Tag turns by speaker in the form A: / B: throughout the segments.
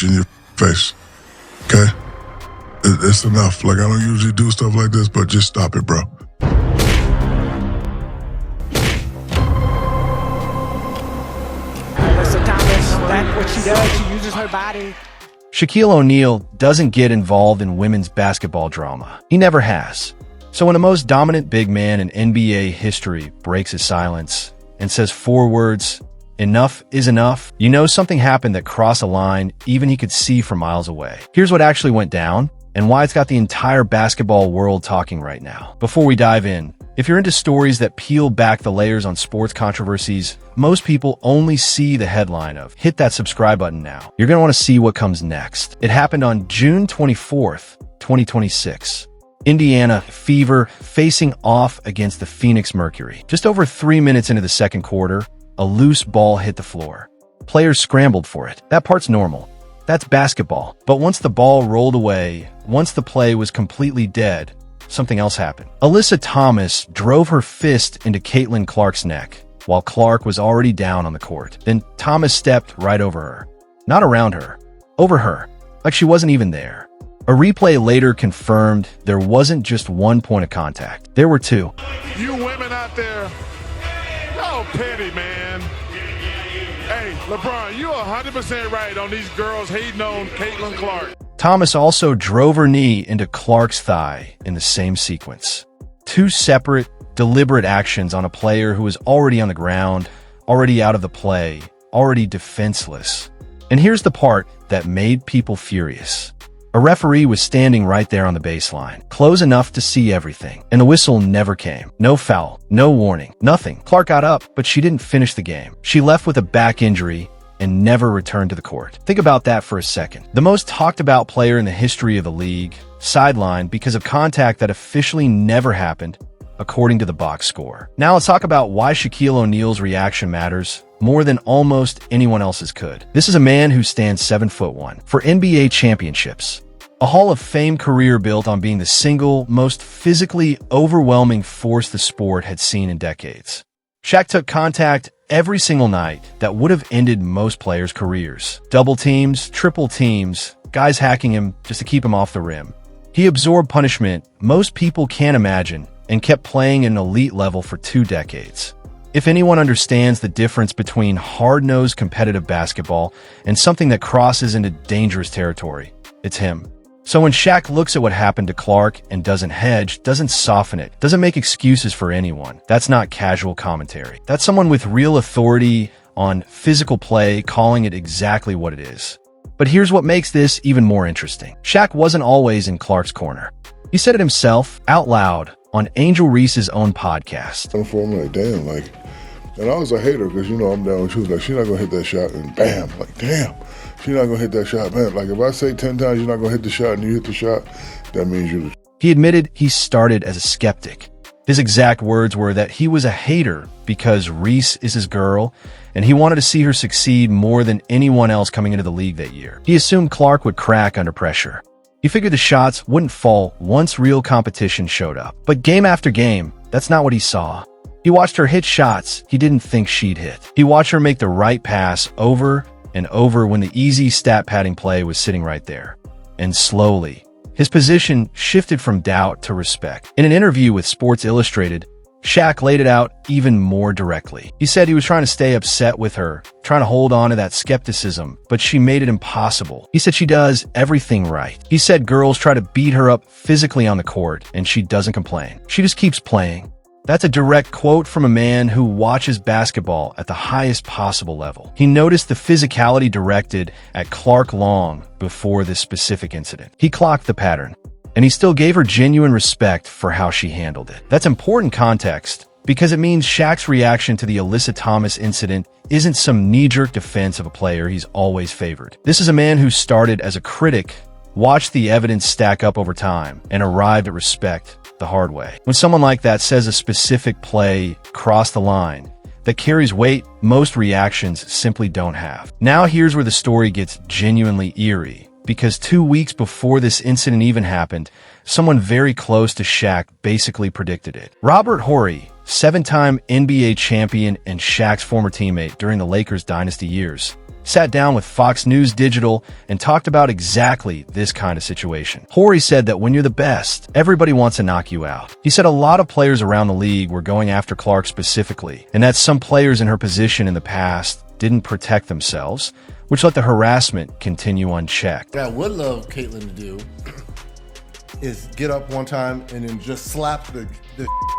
A: in your face. Okay? It's enough. Like, I don't usually do stuff like this, but just stop it, bro.
B: Alyssa Thomas, that's what she does. She uses her body.
C: Shaquille O'Neal doesn't get involved in women's basketball drama. He never has. So when the most dominant big man in NBA history breaks his silence and says 4 words, "Enough is enough," you know something happened that crossed a line even he could see from miles away. Here's what actually went down and why it's got the entire basketball world talking right now. Before we dive in, if you're into stories that peel back the layers on sports controversies, most people only see the headline of "hit that subscribe button now." You're going to want to see what comes next. It happened on June 24th, 2026. Indiana Fever facing off against the Phoenix Mercury. Just over 3 minutes into the second quarter, a loose ball hit the floor. Players scrambled for it. That part's normal. That's basketball. But once the ball rolled away, once the play was completely dead, something else happened. Alyssa Thomas drove her fist into Caitlin Clark's neck, while Clark was already down on the court. Then Thomas stepped right over her. Not around her. Over her. Like she wasn't even there. A replay later confirmed there wasn't just one point of contact. There were 2.
D: You women out there, y'all petty, man. Hey, LeBron, you 100% right on these girls hating on Caitlin Clark.
C: Thomas also drove her knee into Clark's thigh in the same sequence. 2 separate, deliberate actions on a player who was already on the ground, already out of the play, already defenseless. And here's the part that made people furious. A referee was standing right there on the baseline, close enough to see everything, and the whistle never came. No foul, no warning, nothing. Clark got up, but she didn't finish the game. She left with a back injury and never returned to the court. Think about that for a second. The most talked about player in the history of the league, sidelined because of contact that officially never happened, according to the box score. Now let's talk about why Shaquille O'Neal's reaction matters more than almost anyone else's could. This is a man who stands 7'1" for NBA championships. A Hall of Fame career built on being the single most physically overwhelming force the sport had seen in decades. Shaq took contact every single night that would have ended most players' careers. Double teams, triple teams, guys hacking him just to keep him off the rim. He absorbed punishment most people can't imagine and kept playing at an elite level for 2 decades. If anyone understands the difference between hard-nosed competitive basketball and something that crosses into dangerous territory, it's him. So when Shaq looks at what happened to Clark and doesn't hedge, doesn't soften it, doesn't make excuses for anyone, that's not casual commentary. That's someone with real authority on physical play calling it exactly what it is. But here's what makes this even more interesting. Shaq wasn't always in Clark's corner. He said it himself, out loud, on Angel Reese's own podcast.
A: I'm like, damn, like, and I was a hater because, I'm down with truth. Like, she's not going to hit that shot, and bam, like, damn, she's not going to hit that shot, man. Like, if I say 10 times you're not going to hit the shot and you hit the shot, that means you're the...
C: He admitted he started as a skeptic. His exact words were that he was a hater because Reese is his girl, and he wanted to see her succeed more than anyone else coming into the league that year. He assumed Clark would crack under pressure. He figured the shots wouldn't fall once real competition showed up. But game after game, that's not what he saw. He watched her hit shots he didn't think she'd hit. He watched her make the right pass over and over when the easy stat padding play was sitting right there. And slowly, his position shifted from doubt to respect. In an interview with Sports Illustrated, Shaq laid it out even more directly. He said he was trying to stay upset with her, trying to hold on to that skepticism, but she made it impossible. He said she does everything right. He said girls try to beat her up physically on the court, and she doesn't complain. She just keeps playing. That's a direct quote from a man who watches basketball at the highest possible level. He noticed the physicality directed at Clark long before this specific incident. He clocked the pattern, and he still gave her genuine respect for how she handled it. That's important context, because it means Shaq's reaction to the Alyssa Thomas incident isn't some knee-jerk defense of a player he's always favored. This is a man who started as a critic, watched the evidence stack up over time, and arrived at respect the hard way. When someone like that says a specific play crossed the line that carries weight most reactions simply don't have. Now here's where the story gets genuinely eerie, because 2 weeks before this incident even happened, someone very close to Shaq basically predicted it. Robert Horry, 7-time NBA champion and Shaq's former teammate during the Lakers dynasty years, sat down with Fox News Digital and talked about exactly this kind of situation. Horry said that when you're the best, everybody wants to knock you out. He said a lot of players around the league were going after Clark specifically, and that some players in her position in the past didn't protect themselves, which let the harassment continue unchecked.
E: What I would love Caitlin to do is get up one time and then just slap the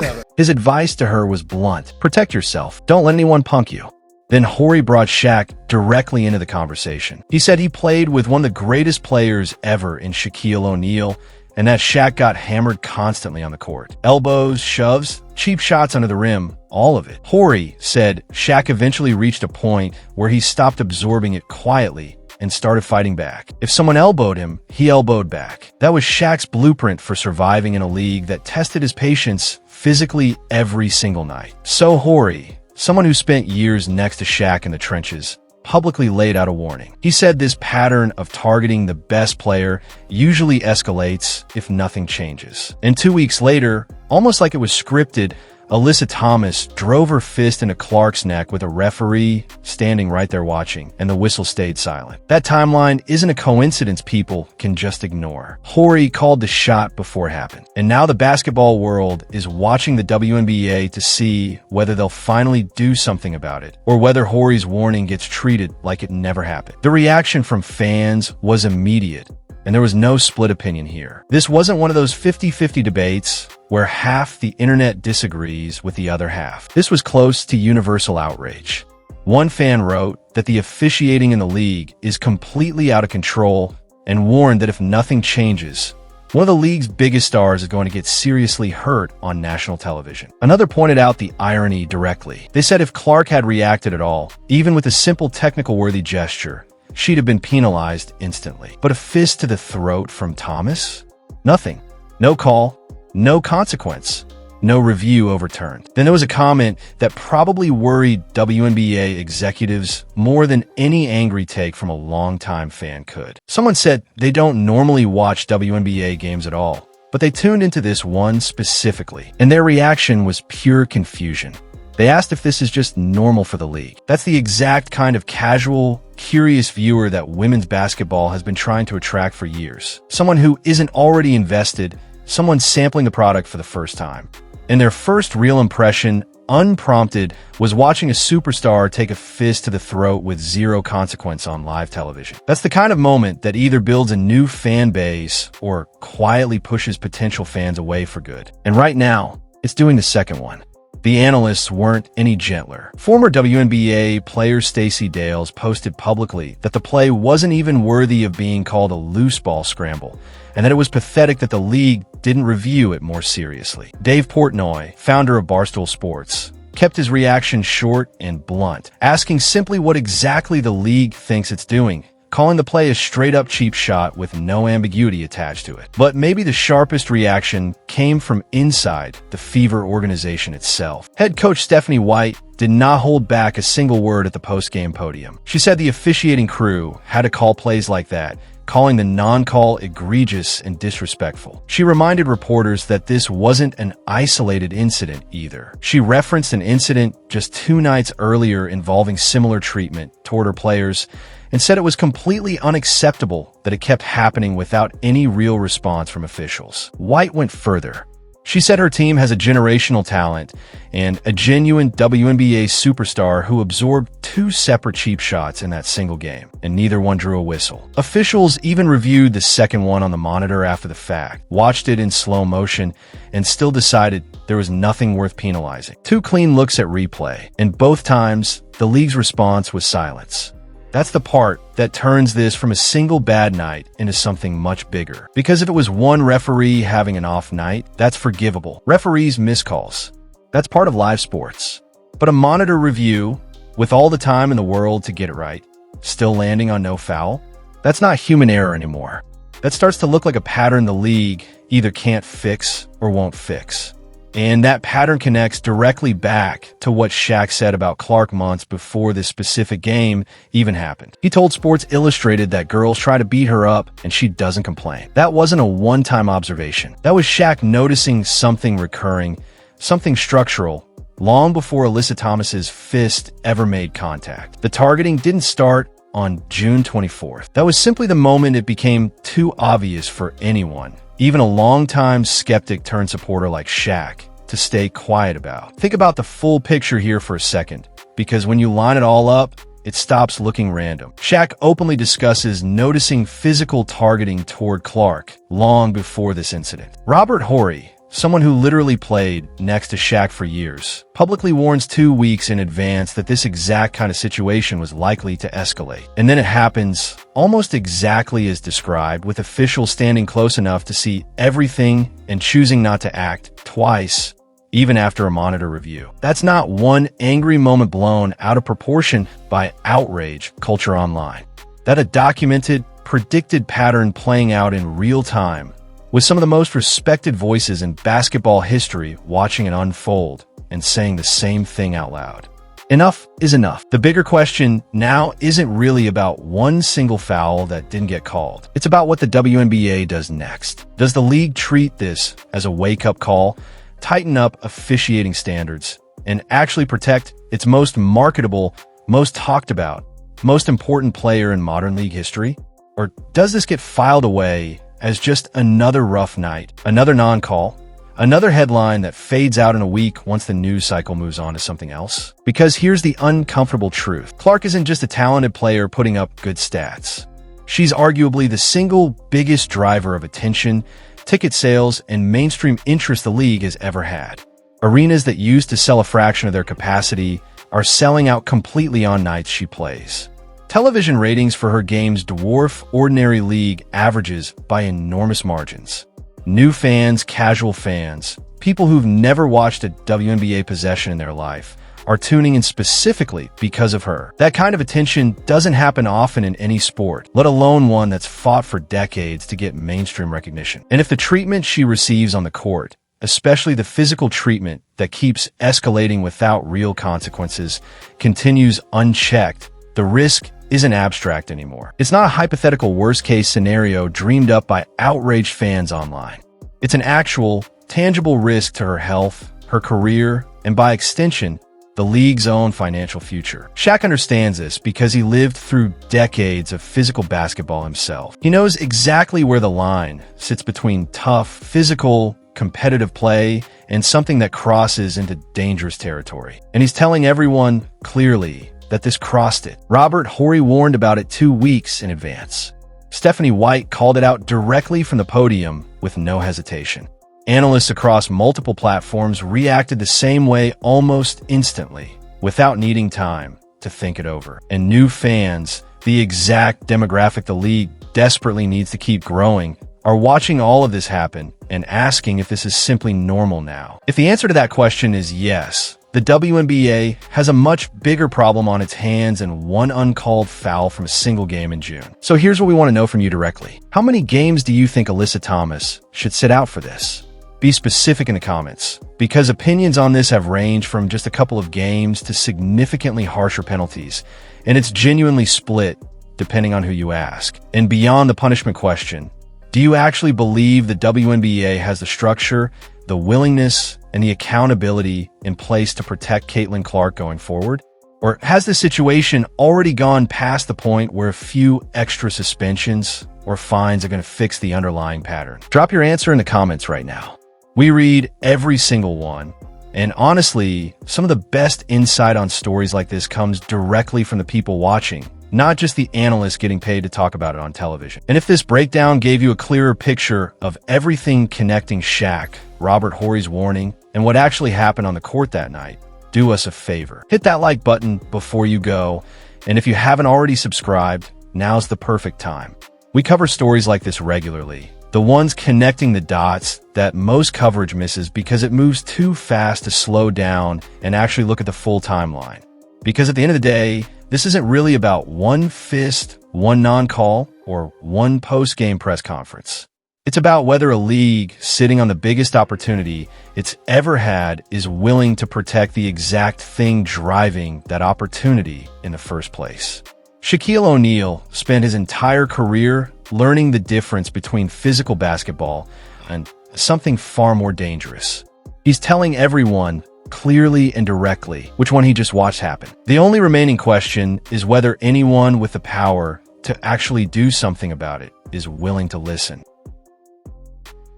E: out of.
C: His advice to her was blunt. Protect yourself. Don't let anyone punk you. Then Horry brought Shaq directly into the conversation. He said he played with one of the greatest players ever in Shaquille O'Neal, and that Shaq got hammered constantly on the court. Elbows, shoves, cheap shots under the rim, all of it. Horry said Shaq eventually reached a point where he stopped absorbing it quietly and started fighting back. If someone elbowed him, he elbowed back. That was Shaq's blueprint for surviving in a league that tested his patience physically every single night. So Horry, someone who spent years next to Shaq in the trenches, publicly laid out a warning. He said this pattern of targeting the best player usually escalates if nothing changes. And 2 weeks later, almost like it was scripted, Alyssa Thomas drove her fist into Clark's neck with a referee standing right there watching, and the whistle stayed silent. That timeline isn't a coincidence people can just ignore. Horry called the shot before it happened, and now the basketball world is watching the WNBA to see whether they'll finally do something about it, or whether Horry's warning gets treated like it never happened. The reaction from fans was immediate, and there was no split opinion here. This wasn't one of those 50-50 debates where half the internet disagrees with the other half. This was close to universal outrage. One fan wrote that the officiating in the league is completely out of control and warned that if nothing changes, one of the league's biggest stars is going to get seriously hurt on national television. Another pointed out the irony directly. They said if Clark had reacted at all, even with a simple technical-worthy gesture, she'd have been penalized instantly. But a fist to the throat from Thomas? Nothing. No call. No consequence. No review overturned. Then there was a comment that probably worried WNBA executives more than any angry take from a longtime fan could. Someone said they don't normally watch WNBA games at all, but they tuned into this one specifically, and their reaction was pure confusion. They asked if this is just normal for the league. That's the exact kind of casual, curious viewer that women's basketball has been trying to attract for years. Someone who isn't already invested, someone sampling the product for the first time. And their first real impression, unprompted, was watching a superstar take a fist to the throat with zero consequence on live television. That's the kind of moment that either builds a new fan base or quietly pushes potential fans away for good. And right now, it's doing the second one. The analysts weren't any gentler. Former WNBA player Stacey Dales posted publicly that the play wasn't even worthy of being called a loose ball scramble, and that it was pathetic that the league didn't review it more seriously. Dave Portnoy, founder of Barstool Sports, kept his reaction short and blunt, asking simply what exactly the league thinks it's doing, calling the play a straight-up cheap shot with no ambiguity attached to it. But maybe the sharpest reaction came from inside the Fever organization itself. Head coach Stephanie White did not hold back a single word at the post-game podium. She said the officiating crew had to call plays like that, calling the non-call egregious and disrespectful. She reminded reporters that this wasn't an isolated incident either. She referenced an incident just 2 nights earlier involving similar treatment toward her players, and said it was completely unacceptable that it kept happening without any real response from officials. White went further. She said her team has a generational talent and a genuine WNBA superstar who absorbed 2 separate cheap shots in that single game, and neither one drew a whistle. Officials even reviewed the second one on the monitor after the fact, watched it in slow motion, and still decided there was nothing worth penalizing. 2 clean looks at replay, and both times, the league's response was silence. That's the part that turns this from a single bad night into something much bigger. Because if it was one referee having an off night, that's forgivable. Referees miss calls. That's part of live sports. But a monitor review, with all the time in the world to get it right, still landing on no foul, that's not human error anymore. That starts to look like a pattern the league either can't fix or won't fix. And that pattern connects directly back to what Shaq said about Clark months before this specific game even happened. He told Sports Illustrated that girls try to beat her up and she doesn't complain. That wasn't a one-time observation. That was Shaq noticing something recurring, something structural, long before Alyssa Thomas's fist ever made contact. The targeting didn't start on June 24th. That was simply the moment it became too obvious for anyone, even a longtime skeptic turned supporter like Shaq, to stay quiet about. Think about the full picture here for a second, because when you line it all up, it stops looking random. Shaq openly discusses noticing physical targeting toward Clark long before this incident. Robert Horry, someone who literally played next to Shaq for years, publicly warns 2 weeks in advance that this exact kind of situation was likely to escalate. And then it happens almost exactly as described, with officials standing close enough to see everything and choosing not to act twice, even after a monitor review. That's not one angry moment blown out of proportion by outrage culture online. That a documented, predicted pattern playing out in real time, with some of the most respected voices in basketball history watching it unfold and saying the same thing out loud. Enough is enough. The bigger question now isn't really about one single foul that didn't get called. It's about what the WNBA does next. Does the league treat this as a wake-up call, tighten up officiating standards, and actually protect its most marketable, most talked about, most important player in modern league history? Or does this get filed away as just another rough night, another non-call, another headline that fades out in a week once the news cycle moves on to something else? Because here's the uncomfortable truth. Clark isn't just a talented player putting up good stats. She's arguably the single biggest driver of attention, ticket sales, and mainstream interest the league has ever had. Arenas that used to sell a fraction of their capacity are selling out completely on nights she plays. Television ratings for her games dwarf ordinary league averages by enormous margins. New fans, casual fans, people who've never watched a WNBA possession in their life are tuning in specifically because of her. That kind of attention doesn't happen often in any sport, let alone one that's fought for decades to get mainstream recognition. And if the treatment she receives on the court, especially the physical treatment that keeps escalating without real consequences, continues unchecked, the risk isn't abstract anymore. It's not a hypothetical worst-case scenario dreamed up by outraged fans online. It's an actual, tangible risk to her health, her career, and by extension, the league's own financial future. Shaq understands this because he lived through decades of physical basketball himself. He knows exactly where the line sits between tough, physical, competitive play and something that crosses into dangerous territory. And he's telling everyone clearly that this crossed it. Robert Horry warned about it 2 weeks in advance. Stephanie White called it out directly from the podium with no hesitation. Analysts across multiple platforms reacted the same way almost instantly, without needing time to think it over. And new fans, the exact demographic the league desperately needs to keep growing, are watching all of this happen and asking if this is simply normal now. If the answer to that question is yes, the WNBA has a much bigger problem on its hands than one uncalled foul from a single game in June. So here's what we want to know from you directly. How many games do you think Alyssa Thomas should sit out for this? Be specific in the comments, because opinions on this have ranged from just a couple of games to significantly harsher penalties, and it's genuinely split depending on who you ask. And beyond the punishment question, do you actually believe the WNBA has the structure, the willingness, and the accountability in place to protect Caitlin Clark going forward? Or has the situation already gone past the point where a few extra suspensions or fines are going to fix the underlying pattern? Drop your answer in the comments right now. We read every single one, and honestly, some of the best insight on stories like this comes directly from the people watching, not just the analysts getting paid to talk about it on television. And if this breakdown gave you a clearer picture of everything connecting Shaq, Robert Horry's warning, and what actually happened on the court that night, do us a favor. Hit that like button before you go, and if you haven't already subscribed, now's the perfect time. We cover stories like this regularly, the ones connecting the dots that most coverage misses because it moves too fast to slow down and actually look at the full timeline. Because at the end of the day, this isn't really about one fist, one non-call, or one post-game press conference. It's about whether a league sitting on the biggest opportunity it's ever had is willing to protect the exact thing driving that opportunity in the first place. Shaquille O'Neal spent his entire career learning the difference between physical basketball and something far more dangerous. He's telling everyone clearly and directly, which one he just watched happen. The only remaining question is whether anyone with the power to actually do something about it is willing to listen.